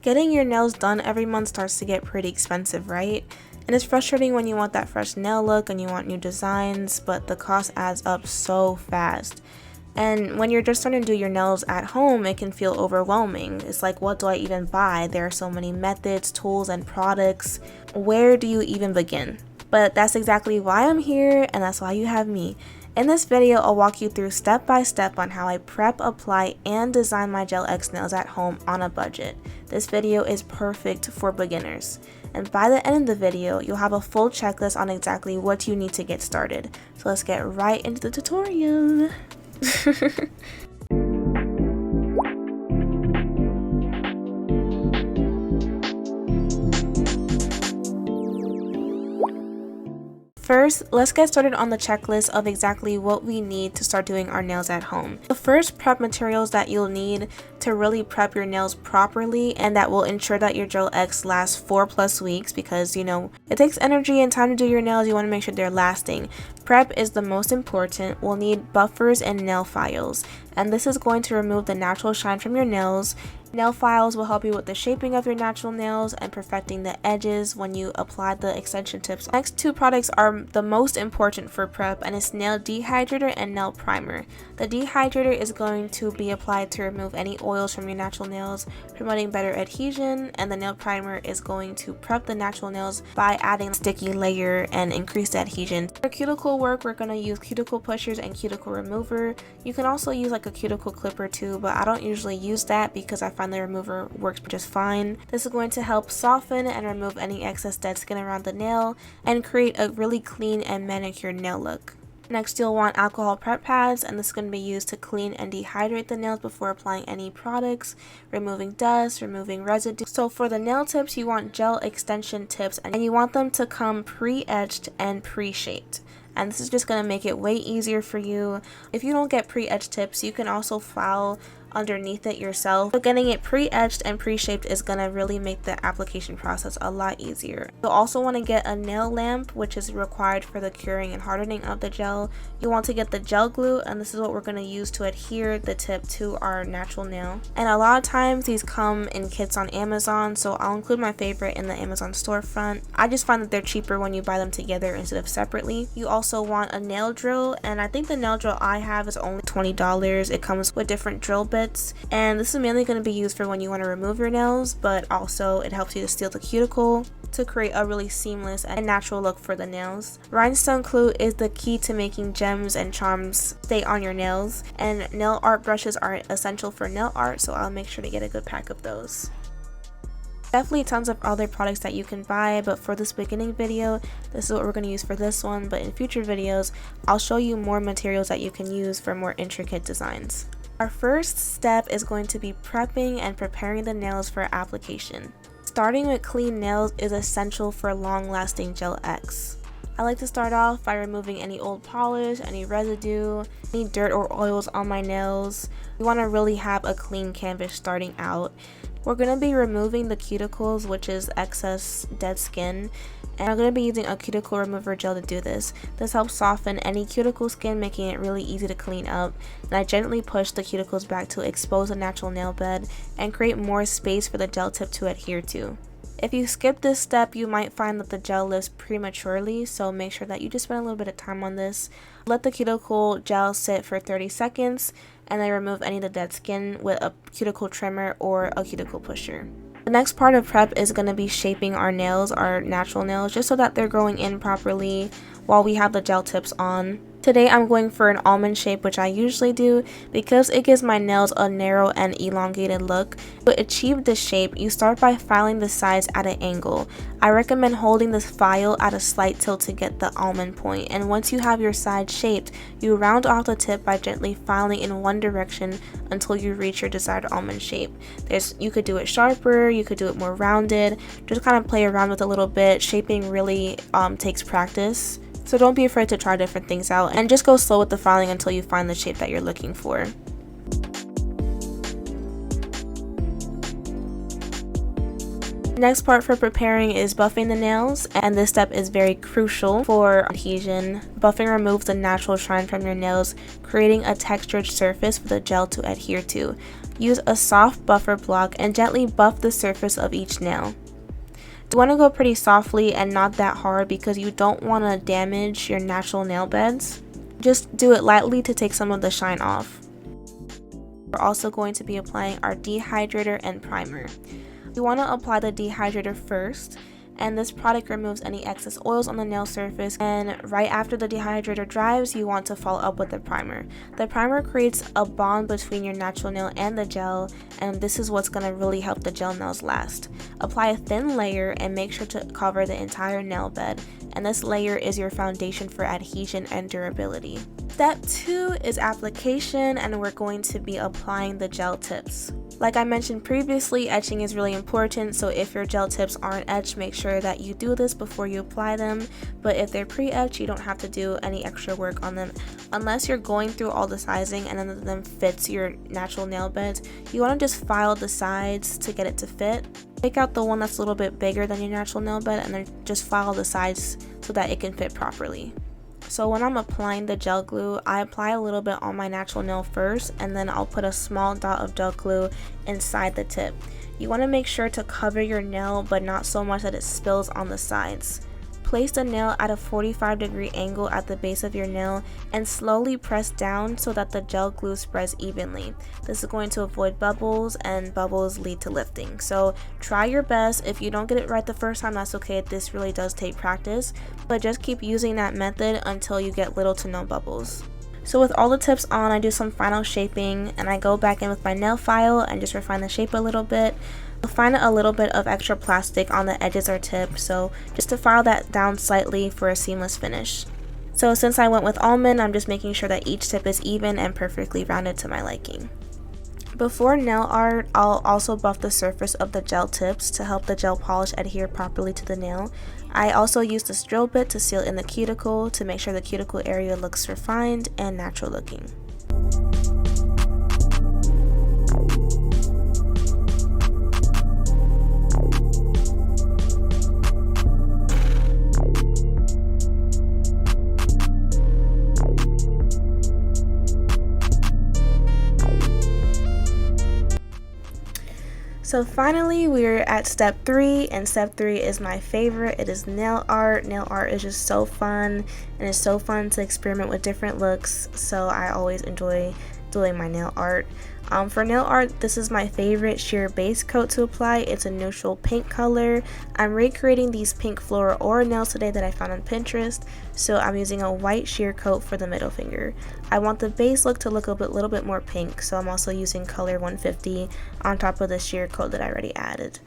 Getting your nails done every month starts to get pretty expensive, right? And it's frustrating when you want that fresh nail look and you want new designs, but the cost adds up so fast. And when you're just starting to do your nails at home, it can feel overwhelming. It's like, what do I even buy? There are so many methods, tools, and products. Where do you even begin? But that's exactly why I'm here, and that's why you have me. In this video, I'll walk you through step by step on how I prep, apply, and design my Gel X nails at home on a budget. This video is perfect for beginners. And by the end of the video, you'll have a full checklist on exactly what you need to get started. So let's get right into the tutorial. First, let's get started on the checklist of exactly what we need to start doing our nails at home. The first prep materials that you'll need to really prep your nails properly and that will ensure that your Gel X lasts 4+ weeks, because it takes energy and time to do your nails. You want to make sure they're lasting. Prep is the most important. We'll need buffers and nail files, and this is going to remove the natural shine from your nails. Nail files will help you with the shaping of your natural nails and perfecting the edges when you apply the extension tips. Next two products are the most important for prep, and it's nail dehydrator and nail primer. The dehydrator is going to be applied to remove any oils from your natural nails, promoting better adhesion, and the nail primer is going to prep the natural nails by adding a sticky layer and increase the adhesion. For cuticle work, we're going to use cuticle pushers and cuticle remover. You can also use like a cuticle clipper too, but I don't usually use that because I find the remover works just fine. This is going to help soften and remove any excess dead skin around the nail and create a really clean and manicured nail look. Next, you'll want alcohol prep pads, and this is going to be used to clean and dehydrate the nails before applying any products, removing dust, removing residue. So for the nail tips, you want gel extension tips, and you want them to come pre-etched and pre-shaped. And this is just going to make it way easier for you. If you don't get pre-etched tips, you can also file underneath it yourself. So getting it pre-etched and pre-shaped is going to really make the application process a lot easier. You'll also want to get a nail lamp, which is required for the curing and hardening of the gel. You want to get the gel glue, and this is what we're going to use to adhere the tip to our natural nail. And a lot of times these come in kits on Amazon, so I'll include my favorite in the Amazon storefront. I just find that they're cheaper when you buy them together instead of separately. You also want a nail drill, and I think the nail drill I have is only $20. It comes with different drill bits, and this is mainly going to be used for when you want to remove your nails, but also it helps you to seal the cuticle to create a really seamless and natural look for the nails. Rhinestone glue is the key to making gems and charms stay on your nails, and nail art brushes are essential for nail art, so I'll make sure to get a good pack of those. Definitely tons of other products that you can buy, but for this beginning video, this is what we're going to use for this one, but in future videos, I'll show you more materials that you can use for more intricate designs. Our first step is going to be prepping and preparing the nails for application. Starting with clean nails is essential for long-lasting Gel X. I like to start off by removing any old polish, any residue, any dirt or oils on my nails. We want to really have a clean canvas starting out. We're going to be removing the cuticles, which is excess dead skin, and I'm going to be using a cuticle remover gel to do this. This helps soften any cuticle skin, making it really easy to clean up. And I gently push the cuticles back to expose the natural nail bed and create more space for the gel tip to adhere to. If you skip this step, you might find that the gel lifts prematurely, so make sure that you just spend a little bit of time on this. Let the cuticle gel sit for 30 seconds and then remove any of the dead skin with a cuticle trimmer or a cuticle pusher. The next part of prep is going to be shaping our nails, our natural nails, just so that they're going in properly while we have the gel tips on. Today I'm going for an almond shape, which I usually do because it gives my nails a narrow and elongated look. To achieve this shape, you start by filing the sides at an angle. I recommend holding this file at a slight tilt to get the almond point, and once you have your side shaped, you round off the tip by gently filing in one direction until you reach your desired almond shape. You could do it sharper, you could do it more rounded, just kind of play around with a little bit. Shaping really takes practice. So don't be afraid to try different things out, and just go slow with the filing until you find the shape that you're looking for. Next part for preparing is buffing the nails, and this step is very crucial for adhesion. Buffing removes the natural shine from your nails, creating a textured surface for the gel to adhere to. Use a soft buffer block and gently buff the surface of each nail. You want to go pretty softly and not that hard because you don't want to damage your natural nail beds. Just do it lightly to take some of the shine off. We're also going to be applying our dehydrator and primer. You want to apply the dehydrator first, and this product removes any excess oils on the nail surface, and right after the dehydrator dries, you want to follow up with the primer. The primer creates a bond between your natural nail and the gel, and this is what's going to really help the gel nails last. Apply a thin layer and make sure to cover the entire nail bed, and this layer is your foundation for adhesion and durability. Step 2 is application, and we're going to be applying the gel tips. Like I mentioned previously, etching is really important, so if your gel tips aren't etched, make sure that you do this before you apply them. But if they're pre-etched, you don't have to do any extra work on them. Unless you're going through all the sizing and none of them fits your natural nail beds, you want to just file the sides to get it to fit. Take out the one that's a little bit bigger than your natural nail bed and then just file the sides so that it can fit properly. So when I'm applying the gel glue, I apply a little bit on my natural nail first, and then I'll put a small dot of gel glue inside the tip. You want to make sure to cover your nail, but not so much that it spills on the sides. Place the nail at a 45-degree angle at the base of your nail and slowly press down so that the gel glue spreads evenly. This is going to avoid bubbles, and bubbles lead to lifting. So try your best. If you don't get it right the first time, that's okay. This really does take practice, but just keep using that method until you get little to no bubbles. So with all the tips on, I do some final shaping, and I go back in with my nail file and just refine the shape a little bit. You'll find a little bit of extra plastic on the edges or tip, so just to file that down slightly for a seamless finish. So since I went with almond, I'm just making sure that each tip is even and perfectly rounded to my liking. Before nail art, I'll also buff the surface of the gel tips to help the gel polish adhere properly to the nail. I also use this drill bit to seal in the cuticle to make sure the cuticle area looks refined and natural looking. So finally, we're at step 3, and step 3 is my favorite. It is nail art. Nail art is just so fun, and it's so fun to experiment with different looks, so I always enjoy doing my nail art. For nail art, this is my favorite sheer base coat to apply. It's a neutral pink color. I'm recreating these pink floral aura nails today that I found on Pinterest, so I'm using a white sheer coat for the middle finger. I want the base look to look a little bit more pink, so I'm also using color 150 on top of the sheer coat that I already added.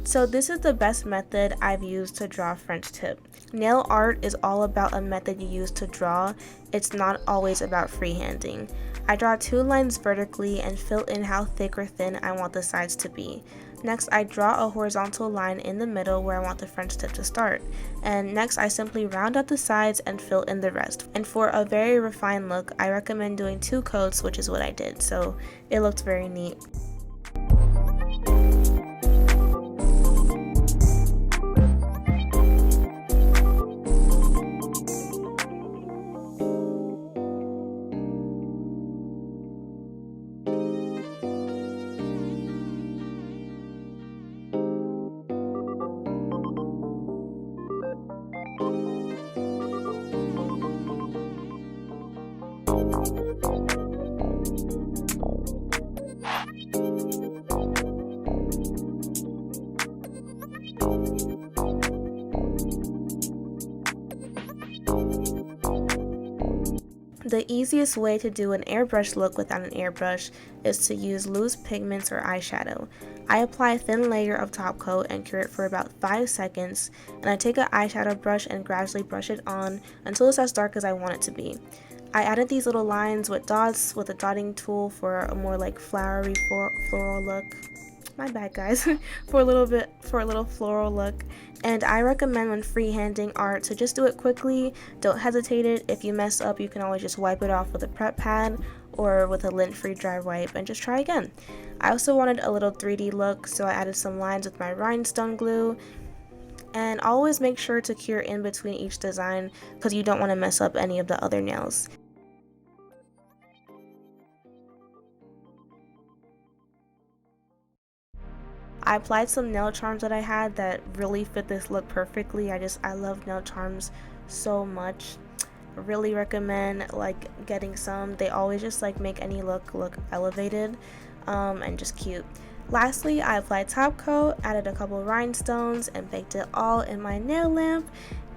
So this is the best method I've used to draw French tip. Nail art is all about a method you use to draw. It's not always about freehanding. I draw 2 lines vertically and fill in how thick or thin I want the sides to be. Next, I draw a horizontal line in the middle where I want the French tip to start. And next, I simply round out the sides and fill in the rest. And for a very refined look, I recommend doing 2 coats, which is what I did. So it looked very neat. The easiest way to do an airbrush look without an airbrush is to use loose pigments or eyeshadow. I apply a thin layer of top coat and cure it for about 5 seconds, and I take an eyeshadow brush and gradually brush it on until it's as dark as I want it to be. I added these little lines with dots with a dotting tool for a more like flowery floral look. My bad guys, for a little floral look. And I recommend when freehanding art to just do it quickly. Don't hesitate it. If you mess up, you can always just wipe it off with a prep pad, or with a lint-free dry wipe and just try again. I also wanted a little 3D look, so I added some lines with my rhinestone glue. And always make sure to cure in between each design because you don't want to mess up any of the other nails. I applied some nail charms that I had that really fit this look perfectly. I love nail charms so much. I really recommend like getting some. They always just like make any look elevated and just cute. Lastly, I applied top coat, added a couple rhinestones, and baked it all in my nail lamp.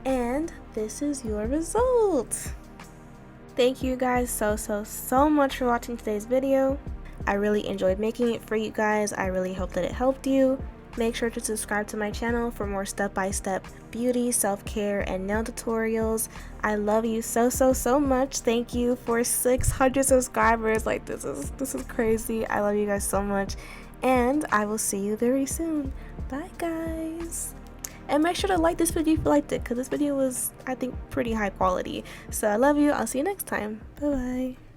And this is your result. Thank you guys so much for watching today's video. I really enjoyed making it for you guys. I really hope that it helped you. Make sure to subscribe to my channel for more step-by-step beauty, self-care, and nail tutorials. I love you so much. Thank you for 600 subscribers. Like this is crazy. I love you guys so much. And I will see you very soon. Bye guys. And make sure to like this video if you liked it, because this video was, I think, pretty high quality. So I love you. I'll see you next time. Bye bye.